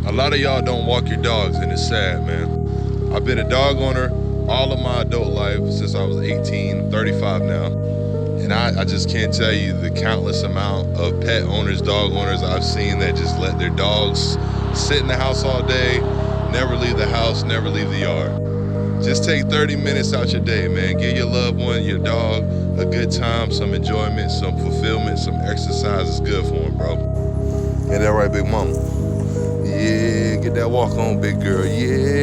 A lot of y'all don't walk your dogs, and it's sad, man. I've been a dog owner all of my adult life since I was 18, 35 now. And I just can't tell you the countless amount of pet owners, dog owners I've seen that just let their dogs sit in the house all day, never leave the house, never leave the yard. Just take 30 minutes out your day, man. Give your loved one, your dog, a good time, some enjoyment, some fulfillment, some exercise is good for them, bro. Ain't that right, big mama? Yeah, get that walk on, big girl, yeah.